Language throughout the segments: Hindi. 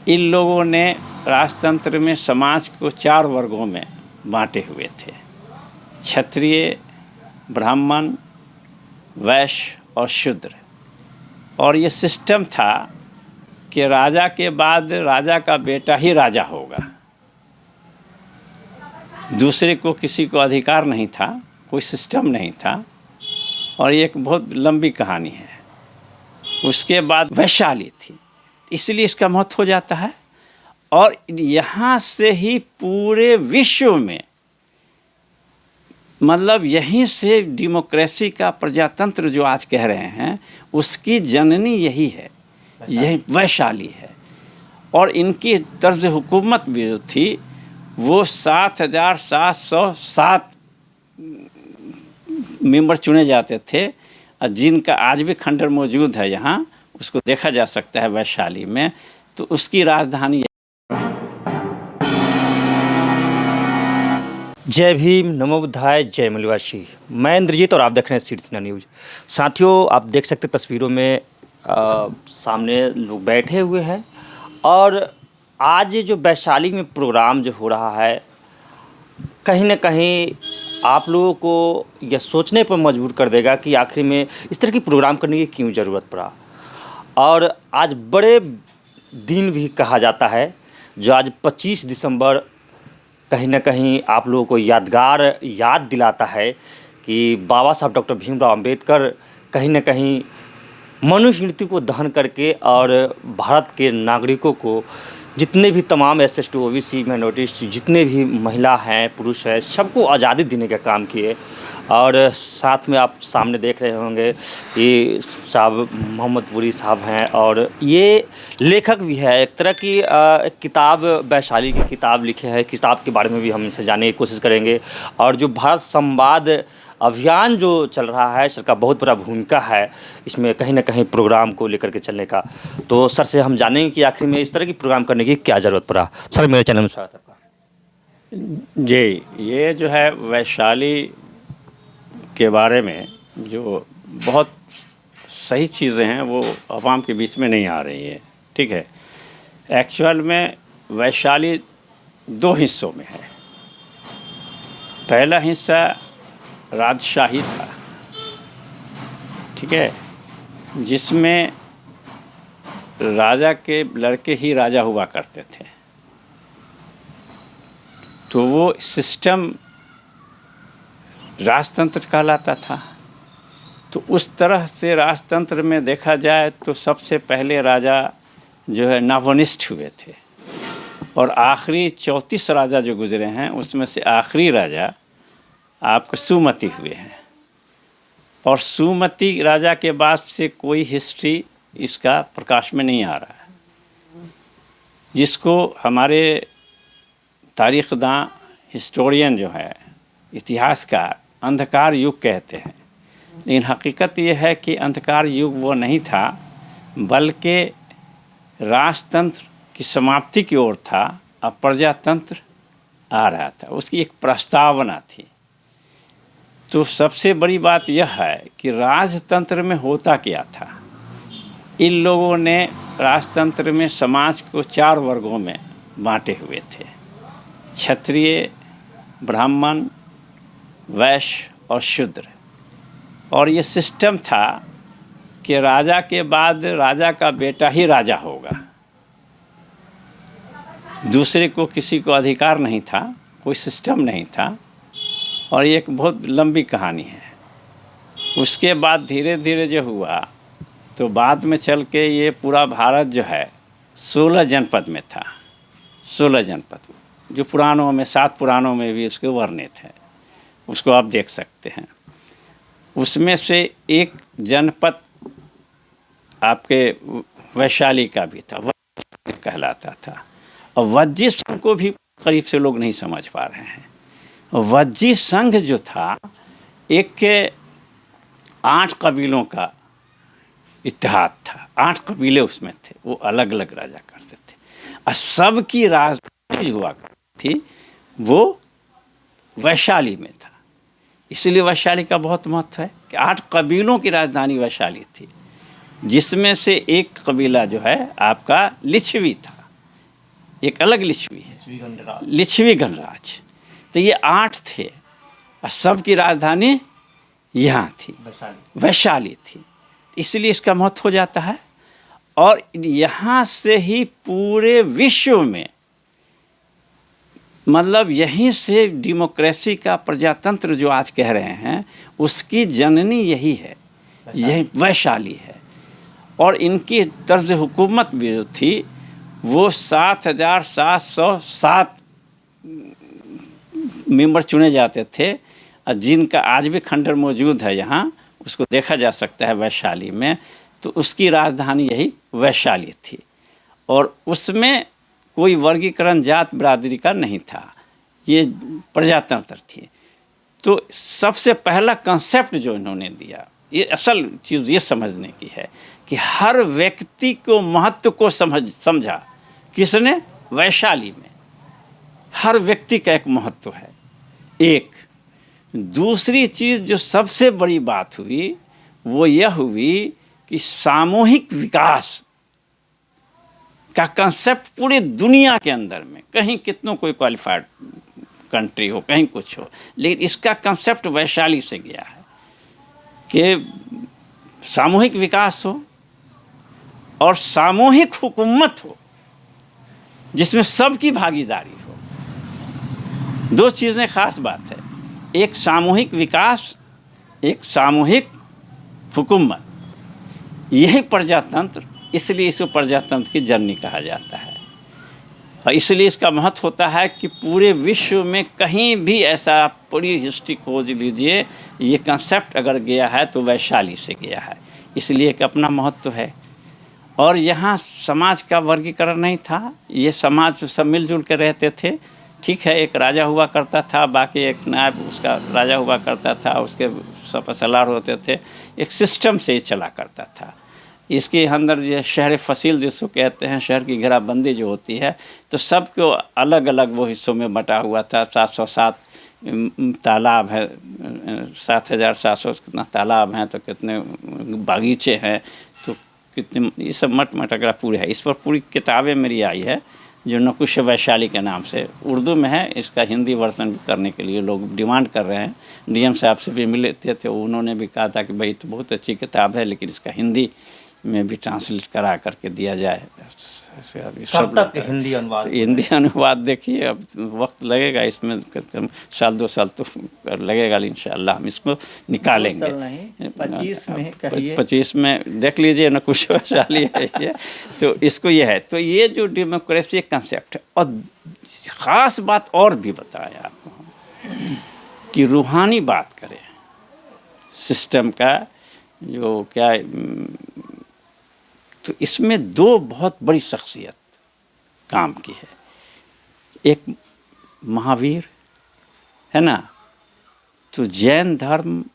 इन लोगों ने राजतंत्र में समाज को 4 वर्गों में बांटे हुए थे। क्षत्रिय, ब्राह्मण, वैश्य और शूद्र। और ये सिस्टम था कि राजा के बाद राजा का बेटा ही राजा होगा, दूसरे को किसी को अधिकार नहीं था, कोई सिस्टम नहीं था। और ये एक बहुत लंबी कहानी है। उसके बाद वैशाली थी, इसलिए इसका महत्व हो जाता है। और यहाँ से ही पूरे विश्व में, मतलब यहीं से डेमोक्रेसी का प्रजातंत्र जो आज कह रहे हैं, उसकी जननी यही है, यही वैशाली है। और इनकी तर्ज हुकूमत भी जो थी वो 7,707 मेंबर चुने जाते थे, और जिनका आज भी खंडर मौजूद है यहाँ, उसको देखा जा सकता है वैशाली में। तो उसकी राजधानी। जय भीम, नमो बुद्धाय, जय मलिवासी। मैं इंद्रजीत और आप देख रहे हैं सीड्सना न्यूज़। साथियों, आप देख सकते तस्वीरों में सामने लोग बैठे हुए हैं। और आज जो वैशाली में प्रोग्राम जो हो रहा है, कहीं ना कहीं आप लोगों को यह सोचने पर मजबूर कर देगा कि आखिर में इस तरह की प्रोग्राम करने की क्यों ज़रूरत पड़ा। और आज बड़े दिन भी कहा जाता है, जो आज 25 दिसंबर कहीं ना कहीं आप लोगों को याद दिलाता है कि बाबा साहब डॉक्टर भीमराव अंबेडकर कहीं ना कहीं मनुस्मृति को दहन करके और भारत के नागरिकों को, जितने भी तमाम SC OBC माइनॉरिटीज, जितने भी महिला हैं, पुरुष हैं, सबको आज़ादी देने का काम किए। और साथ में आप सामने देख रहे होंगे ये साहब मोहम्मद पुरी साहब हैं, और ये लेखक भी है। एक तरह की किताब, वैशाली की किताब लिखे है। किताब के बारे में भी हम इनसे जानने की कोशिश करेंगे। और जो भारत संवाद अभियान जो चल रहा है, सर का बहुत बड़ा भूमिका है इसमें, कहीं ना कहीं प्रोग्राम को लेकर के चलने का। तो सर से हम जानेंगे कि आखिर में इस तरह की प्रोग्राम करने की क्या ज़रूरत पड़ा। सर, मेरे चैनल में स्वागत है आपका। जी, ये जो है वैशाली के बारे में जो बहुत सही चीज़ें हैं वो आवाम के बीच में नहीं आ रही है। ठीक है, एक्चुअल में वैशाली 2 हिस्सों में है। पहला हिस्सा राजशाही था, ठीक है, जिसमें राजा के लड़के ही राजा हुआ करते थे। तो वो सिस्टम राजतंत्र कहलाता था। तो उस तरह से राजतंत्र में देखा जाए तो सबसे पहले राजा जो है नवनिष्ठ हुए थे, और आखिरी 34 राजा जो गुजरे हैं उसमें से आखिरी राजा आपके सुमति हुए हैं। और सुमति राजा के बाद से कोई हिस्ट्री इसका प्रकाश में नहीं आ रहा है, जिसको हमारे तारीखदां, हिस्टोरियन जो है, इतिहासकार, अंधकार युग कहते हैं। लेकिन हकीकत ये है कि अंधकार युग वो नहीं था, बल्कि राजतंत्र की समाप्ति की ओर था, अब प्रजातंत्र आ रहा था। उसकी एक प्रस्तावना थी। तो सबसे बड़ी बात यह है कि राजतंत्र में होता क्या था। इन लोगों ने राजतंत्र में समाज को 4 वर्गों में बांटे हुए थे। क्षत्रिय, ब्राह्मण, वैश्य और शूद्र। और ये सिस्टम था कि राजा के बाद राजा का बेटा ही राजा होगा, दूसरे को किसी को अधिकार नहीं था, कोई सिस्टम नहीं था। और ये एक बहुत लंबी कहानी है। उसके बाद धीरे धीरे जो हुआ, तो बाद में चल के ये पूरा भारत जो है 16 जनपद में था। 16 जनपद जो पुराणों में, 7 पुराणों में भी उसके वर्णित है, उसको आप देख सकते हैं। उसमें से एक जनपद आपके वैशाली का भी था, वज्जी कहलाता था। और वज्जी संघ को भी करीब से लोग नहीं समझ पा रहे हैं। वज्जी संघ जो था, एक के 8 कबीलों का इत्तेहाद था। 8 कबीले उसमें थे, वो अलग अलग राजा करते थे, और सबकी राजधानी हुआ करती थी वो वैशाली में था। इसलिए वैशाली का बहुत महत्व है कि 8 कबीलों की राजधानी वैशाली थी, जिसमें से एक कबीला जो है आपका लिच्छवी था। एक अलग लिच्छवी है, लिच्छवी गणराज्य। तो ये 8 थे और सबकी राजधानी यहाँ थी, वैशाली थी। इसलिए इसका महत्व हो जाता है। और यहाँ से ही पूरे विश्व में, मतलब यहीं से डेमोक्रेसी का प्रजातंत्र जो आज कह रहे हैं, उसकी जननी यही है, यही वैशाली है। और इनकी तर्ज हुकूमत भी जो थी वो 7,707 मेंबर चुने जाते थे, और जिनका आज भी खंडर मौजूद है यहाँ, उसको देखा जा सकता है वैशाली में। तो उसकी राजधानी यही वैशाली थी। और उसमें कोई वर्गीकरण जात बिरादरी का नहीं था, ये प्रजातंत्र थी। तो सबसे पहला कंसेप्ट जो इन्होंने दिया, ये असल चीज़ ये समझने की है कि हर व्यक्ति को महत्व को समझा। किसने? वैशाली में हर व्यक्ति का एक महत्व है। एक दूसरी चीज़ जो सबसे बड़ी बात हुई वो यह हुई कि सामूहिक विकास का कंसेप्ट पूरी दुनिया के अंदर में, कहीं कितनों कोई क्वालिफाइड कंट्री हो, कहीं कुछ हो, लेकिन इसका कंसेप्ट वैशाली से गया है कि सामूहिक विकास हो और सामूहिक हुकूमत हो जिसमें सबकी भागीदारी हो। 2 चीज़ें खास बात है, एक सामूहिक विकास, एक सामूहिक हुकूमत। यही प्रजातंत्र, इसलिए इसको प्रजातंत्र की जननी कहा जाता है। और इसलिए इसका महत्व होता है कि पूरे विश्व में कहीं भी ऐसा, पूरी हिस्ट्री खोज लीजिए, ये कंसेप्ट अगर गया है तो वैशाली से गया है। इसलिए एक अपना महत्व है। और यहाँ समाज का वर्गीकरण नहीं था, ये समाज सब मिलजुल कर रहते थे। ठीक है, एक राजा हुआ करता था, बाकी एक नायब उसका राजा हुआ करता था, उसके सब सलार होते थे। एक सिस्टम से ही चला करता था। इसके अंदर ये शहर फसील जिसको कहते हैं, शहर की घेराबंदी जो होती है, तो सबको अलग अलग वो हिस्सों में बटा हुआ था। 707 तालाब है, 7,700 कितना तालाब हैं, तो कितने बागीचे हैं, तो कितने, ये सब मटमटकरा पूरे है। इस पर पूरी किताबें मेरी आई है जो नकुश वैशाली के नाम से उर्दू में है। इसका हिंदी वर्जन करने के लिए लोग डिमांड कर रहे हैं। डीएम साहब से भी मिले थे, उन्होंने भी कहा था कि भाई तो बहुत अच्छी किताब है, लेकिन इसका हिंदी में भी ट्रांसलेट करा करके दिया जाए। कब तक हिंदी अनुवाद? तो हिंदी अनुवाद देखिए, अब वक्त लगेगा इसमें, 1-2 साल तो लगेगा, इंशाअल्लाह हम इसको निकालेंगे। 25 में देख लीजिए ना, कुछ वैशाली है ये। तो इसको ये है, तो ये जो डेमोक्रेसी कंसेप्ट है। और ख़ास बात और भी बताया आपको कि रूहानी बात करें सिस्टम का जो क्या, तो इसमें 2 बहुत बड़ी शख्सियत काम की है। एक महावीर है ना, तो जैन धर्म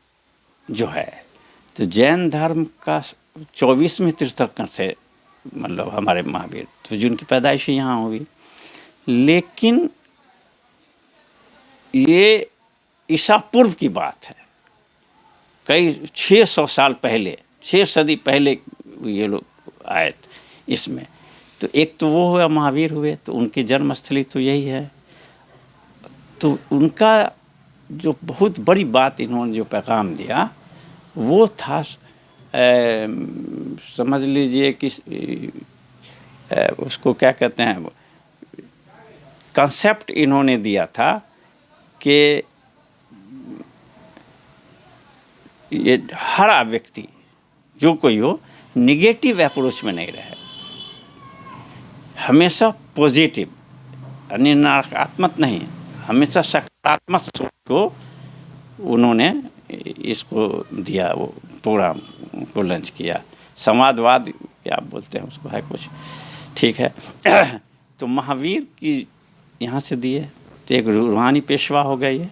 जो है, तो जैन धर्म का 24वें तीर्थंकर से, मतलब हमारे महावीर, तो जिनकी पैदाइश यहाँ हुई। लेकिन ये ईसा पूर्व की बात है, कई 600 साल पहले, 6 सदी पहले ये लोग आए इसमें। तो एक तो वो हुआ, महावीर हुए, तो उनकी जन्मस्थली तो यही है। तो उनका जो बहुत बड़ी बात इन्होंने जो पैगाम दिया वो था, समझ लीजिए कि उसको क्या कहते हैं, कंसेप्ट इन्होंने दिया था कि ये हर व्यक्ति जो कोई हो निगेटिव अप्रोच में नहीं रहे, हमेशा पॉजिटिव, यानी नकारात्मक नहीं, हमेशा सकारात्मक सोच को उन्होंने इसको दिया, वो प्रोग्राम को लॉन्च किया। समाजवाद क्या बोलते हैं उसको, है कुछ, ठीक है। तो महावीर की यहाँ से दिए, तो एक रूहानी पेशवा हो गई है,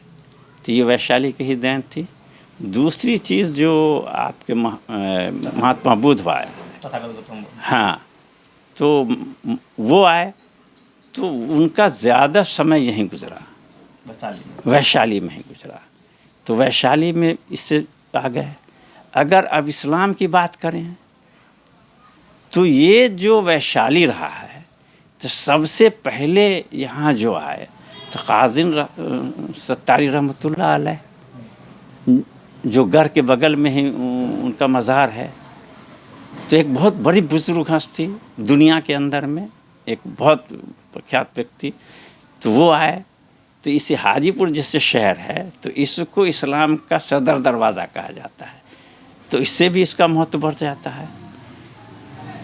तो ये वैशाली की ही देन थी। दूसरी चीज़ जो आपके महात्मा बुद्ध आए, हाँ, तो वो आए, तो उनका ज़्यादा समय यहीं गुजरा, वैशाली में ही गुजरा। तो वैशाली में इससे आ गए। अगर अब इस्लाम की बात करें तो ये जो वैशाली रहा है, तो सबसे पहले यहाँ जो आए तो काज़िम सत्तारी रहमतुल्लाह अलैह, जो घर के बगल में ही उनका मज़ार है। तो एक बहुत बड़ी बुजुर्ग हस्ती दुनिया के अंदर में, एक बहुत प्रख्यात व्यक्ति, तो वो आए। तो इसे हाजीपुर जैसे शहर है तो इसको इस्लाम का सदर दरवाज़ा कहा जाता है, तो इससे भी इसका महत्व बढ़ जाता है।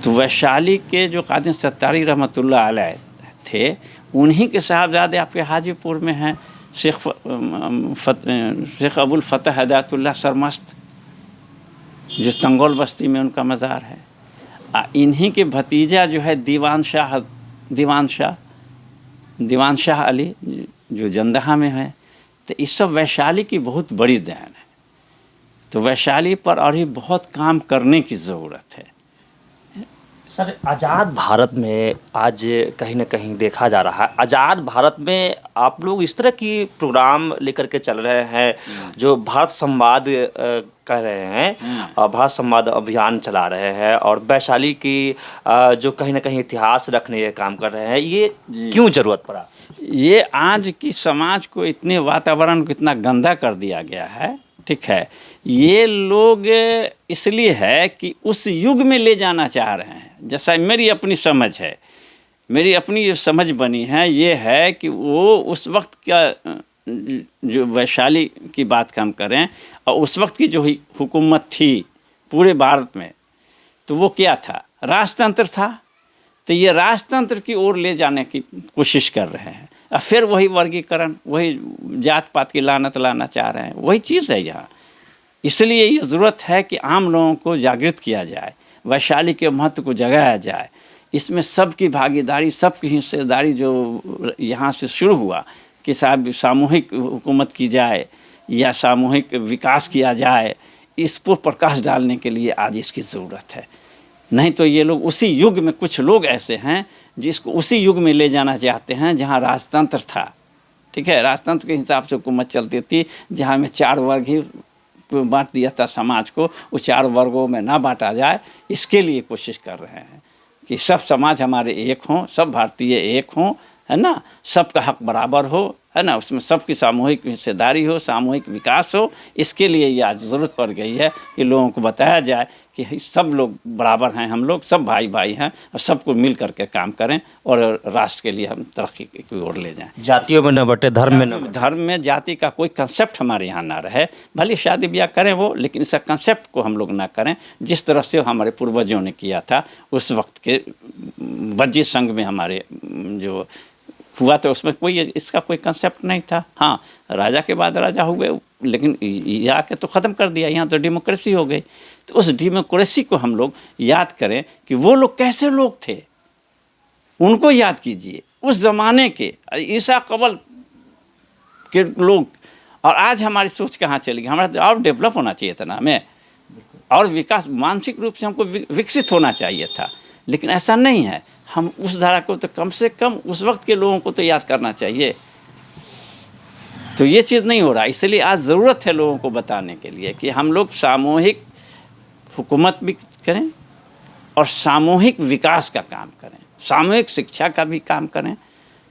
तो वैशाली के जो काज़िम सत्तारी रहमतुल्लाह अलैह थे, उन्हीं के साहबजादे आपके हाजीपुर में हैं, शेख अबुल फतह हदायतुल्लाह सरमस्त, जो तंगोल बस्ती में उनका मज़ार है। इन्हीं के भतीजा जो है दीवान शाह अली, जो जंदहा में है। तो इस सब वैशाली की बहुत बड़ी देन है। तो वैशाली पर और ही बहुत काम करने की ज़रूरत है। सर, आज़ाद भारत में आज कहीं ना कहीं देखा जा रहा है, आज़ाद भारत में आप लोग इस तरह की प्रोग्राम लेकर के चल रहे हैं, जो भारत संवाद कह रहे हैं और भारत संवाद अभियान चला रहे हैं, और वैशाली की जो कहीं ना कहीं इतिहास रखने का काम कर रहे हैं, ये क्यों ज़रूरत पड़ा? ये आज की समाज को, इतने वातावरण को इतना गंदा कर दिया गया है, ठीक है। ये लोग इसलिए है कि उस युग में ले जाना चाह रहे हैं। जैसा मेरी अपनी समझ है, मेरी अपनी जो समझ बनी है ये है कि वो उस वक्त का जो वैशाली की बात हम करें और उस वक्त की जो हुकूमत थी पूरे भारत में, तो वो क्या था? राजतंत्र था। तो ये राजतंत्र की ओर ले जाने की कोशिश कर रहे हैं और फिर वही वर्गीकरण, वही जात पात की लानत लाना चाह रहे हैं। वही चीज़ है यहाँ। इसलिए ये ज़रूरत है कि आम लोगों को जागृत किया जाए, वैशाली के महत्व को जगाया जाए। इसमें सबकी भागीदारी, सबकी हिस्सेदारी जो यहाँ से शुरू हुआ कि सामूहिक हुकूमत की जाए या सामूहिक विकास किया जाए, इस पर प्रकाश डालने के लिए आज इसकी ज़रूरत है। नहीं तो ये लोग उसी युग में, कुछ लोग ऐसे हैं जिसको उसी युग में ले जाना चाहते हैं जहाँ राजतंत्र था, ठीक है। राजतंत्र के हिसाब से हुकूमत चलती थी, जहाँ में 4 वर्ग ही बांट दिया था समाज को, उस 4 वर्गों में ना बांटा जाए, इसके लिए कोशिश कर रहे हैं कि सब समाज हमारे एक हों, सब भारतीय एक हों, है ना, सबका हक बराबर हो, है ना, उसमें सबकी सामूहिक हिस्सेदारी हो, सामूहिक विकास हो। इसके लिए ये आज ज़रूरत पड़ गई है कि लोगों को बताया जाए कि सब लोग बराबर हैं, हम लोग सब भाई भाई हैं और सबको मिल करके काम करें और राष्ट्र के लिए हम तरक्की की ओर ले जाएं। जातियों में न बटे, धर्म में न बटे। धर्म में जाति का कोई कंसेप्ट हमारे यहाँ ना रहे। भले शादी ब्याह करें वो, लेकिन इसका कंसेप्ट को हम लोग ना करें जिस तरह से हमारे पूर्वजों ने किया था। उस वक्त के वज्जी संघ में हमारे जो हुआ था उसमें कोई इसका कोई कंसेप्ट नहीं था। हाँ, राजा के बाद राजा हुए, लेकिन यहाँ के तो ख़त्म कर दिया, यहाँ तो डेमोक्रेसी हो गई। तो उस डेमोक्रेसी को हम लोग याद करें कि वो लोग कैसे लोग थे, उनको याद कीजिए। उस ज़माने के ईसा कबल के लोग, और आज हमारी सोच कहाँ चली गई। हमारा तो और डेवलप होना चाहिए था ना, हमें और विकास, मानसिक रूप से हमको विकसित होना चाहिए था, लेकिन ऐसा नहीं है। हम उस धारा को तो कम से कम उस वक्त के लोगों को तो याद करना चाहिए। तो ये चीज़ नहीं हो रहा, इसलिए आज ज़रूरत है लोगों को बताने के लिए कि हम लोग सामूहिक हुकूमत भी करें और सामूहिक विकास का काम करें, सामूहिक शिक्षा का भी काम करें।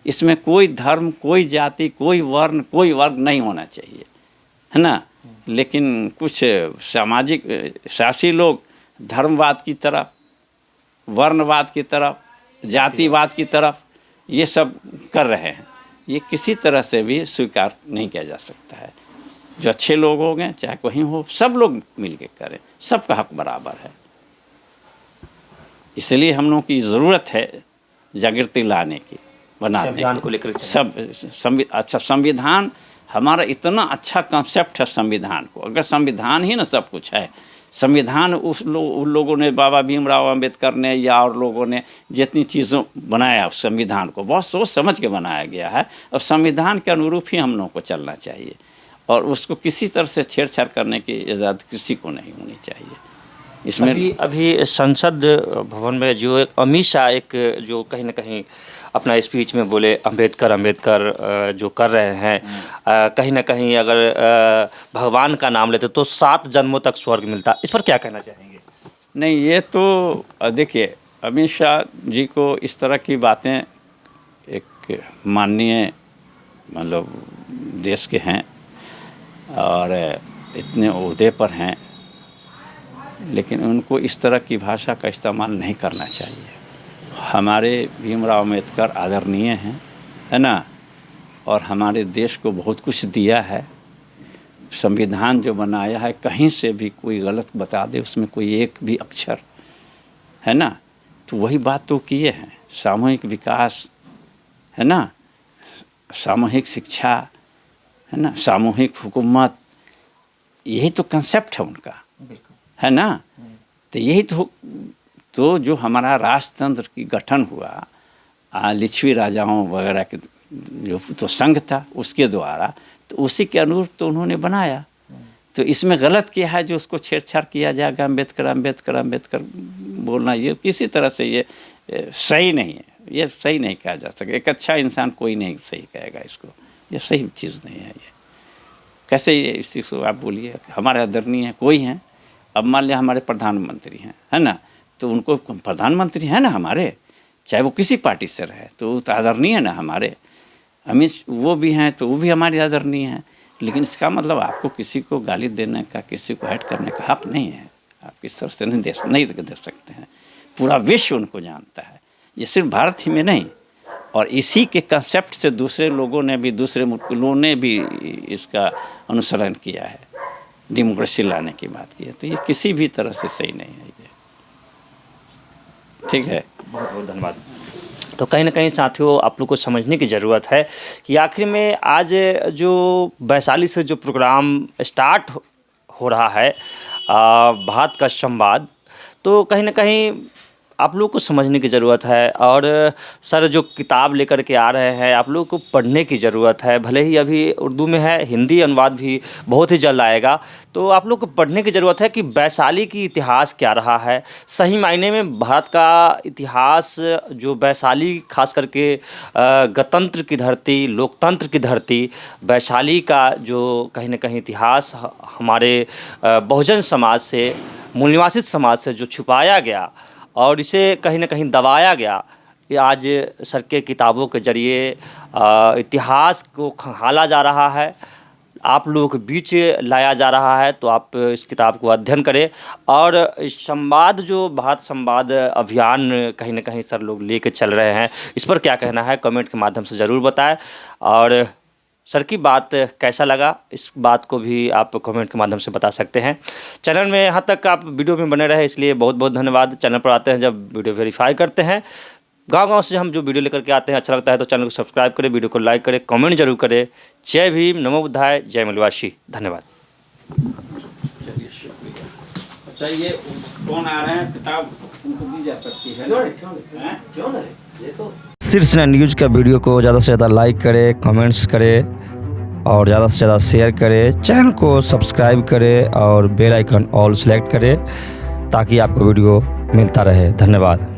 इसमें कोई धर्म, कोई जाति, कोई वर्ण, कोई वर्ग नहीं होना चाहिए, है ना। लेकिन कुछ सामाजिक शासी लोग धर्मवाद की तरफ, वर्णवाद की तरफ, जातिवाद की तरफ ये सब कर रहे हैं। ये किसी तरह से भी स्वीकार नहीं किया जा सकता है। जो अच्छे लोग हो गए, चाहे कोई हो, सब लोग मिल के करें, सबका हक बराबर है। इसलिए हम लोगों की ज़रूरत है जागृति लाने की, बनाने को लेकर सब अच्छा संविधान हमारा इतना अच्छा कंसेप्ट है संविधान को। अगर संविधान ही ना सब कुछ है, संविधान उन लोगों ने, बाबा भीमराव अंबेडकर ने या और लोगों ने जितनी चीज़ों बनाया उस संविधान को बहुत सोच समझ के बनाया गया है, और संविधान के अनुरूप ही हम लोगों को चलना चाहिए और उसको किसी तरह से छेड़छाड़ करने की इजाज़त किसी को नहीं होनी चाहिए। इसमें अभी संसद भवन में जो एक अमित शाह एक जो कहीं ना कहीं अपना स्पीच में बोले अंबेडकर जो कर रहे हैं, कहीं ना कहीं अगर भगवान का नाम लेते तो 7 जन्मों तक स्वर्ग मिलता। इस पर क्या कहना चाहेंगे? नहीं, ये तो देखिए, अमित शाह जी को इस तरह की बातें एक माननीय मतलब देश के हैं और इतने ओहदे पर हैं, लेकिन उनको इस तरह की भाषा का इस्तेमाल नहीं करना चाहिए। हमारे भीमराव अम्बेडकर आदरणीय हैं, है ना, और हमारे देश को बहुत कुछ दिया है। संविधान जो बनाया है, कहीं से भी कोई गलत बता दे उसमें कोई एक भी अक्षर, है ना, तो वही बात तो किए हैं। सामूहिक विकास, है ना, सामूहिक शिक्षा, है ना, सामूहिक हुकूमत, यही तो कंसेप्ट है उनका, है ना। तो यही तो जो हमारा राष्ट्रतंत्र की गठन हुआ लिच्छवी राजाओं वगैरह के जो तो संघ था उसके द्वारा, तो उसी के अनुरूप तो उन्होंने बनाया। तो इसमें गलत क्या है जो उसको छेड़छाड़ किया जाएगा, अम्बेडकर अम्बेडकर अम्बेडकर बोलना, ये किसी तरह से ये सही नहीं है, ये सही नहीं कहा जा सके। एक अच्छा इंसान कोई नहीं सही कहेगा इसको, ये सही चीज़ नहीं है। ये कैसे ये इस चीज़ को आप बोलिए। हमारे आदरणीय कोई हैं, अब मान लिया हमारे प्रधानमंत्री हैं, है ना, तो उनको प्रधानमंत्री हैं ना हमारे, चाहे वो किसी पार्टी से रहे, तो वो तो आदरणीय है ना हमारे। अमित वो भी हैं तो वो भी हमारे आदरणीय हैं। लेकिन इसका मतलब आपको किसी को गाली देने का, किसी को हेट करने का हक नहीं है। आप किस तरह से नहीं दे सकते हैं। पूरा विश्व उनको जानता है, ये सिर्फ भारत ही में नहीं। और इसी के कंसेप्ट से दूसरे लोगों ने भी, दूसरे मुल्कों ने भी इसका अनुसरण किया है, डेमोक्रेसी लाने की बात की है। तो ये किसी भी तरह से सही नहीं है ये। ठीक है, बहुत बहुत धन्यवाद। तो कहीं ना कहीं साथियों आप लोग को समझने की ज़रूरत है कि आखिर में आज जो वैशाली से जो प्रोग्राम स्टार्ट हो रहा है भारत का संवाद, तो कहीं ना कहीं आप लोग को समझने की ज़रूरत है। और सर जो किताब लेकर के आ रहे हैं आप लोग को पढ़ने की ज़रूरत है। भले ही अभी उर्दू में है, हिंदी अनुवाद भी बहुत ही जल्द आएगा, तो आप लोग को पढ़ने की ज़रूरत है कि वैशाली की इतिहास क्या रहा है। सही मायने में भारत का इतिहास जो वैशाली खास करके गणतंत्र की धरती, लोकतंत्र की धरती, वैशाली का जो कहीं ना कहीं इतिहास हमारे बहुजन समाज से, मूल निवासी समाज से जो छुपाया गया और इसे कहीं ना कहीं दबाया गया, ये आज सर के किताबों के ज़रिए इतिहास को खंगाला जा रहा है, आप लोगों के बीच लाया जा रहा है। तो आप इस किताब को अध्ययन करें। और संवाद जो भारत संवाद अभियान कहीं ना कहीं सर लोग लेके चल रहे हैं, इस पर क्या कहना है कमेंट के माध्यम से ज़रूर बताएं। और सर की बात कैसा लगा, इस बात को भी आप कमेंट के माध्यम से बता सकते हैं। चैनल में यहाँ तक आप वीडियो में बने रहे, इसलिए बहुत बहुत धन्यवाद। चैनल पर आते हैं जब वीडियो वेरीफाई करते हैं, गांव-गांव से हम जो वीडियो लेकर के आते हैं, अच्छा लगता है तो चैनल को सब्सक्राइब करें, वीडियो को लाइक करें, कमेंट जरूर करें। जय भीम, नमो बुद्धाय, जय मलवासी। धन्यवाद। चलिए शुक्रिया। अच्छा ये कौन आ रहे हैं, किताब उनको दी जा सकती है? क्यों नहीं, ये तो शीर्ष न्यूज़ का वीडियो को ज़्यादा से ज़्यादा लाइक करें, कमेंट्स करें और ज़्यादा से ज़्यादा शेयर करें। चैनल को सब्सक्राइब करें और बेल आइकन ऑल सेलेक्ट करें ताकि आपको वीडियो मिलता रहे। धन्यवाद।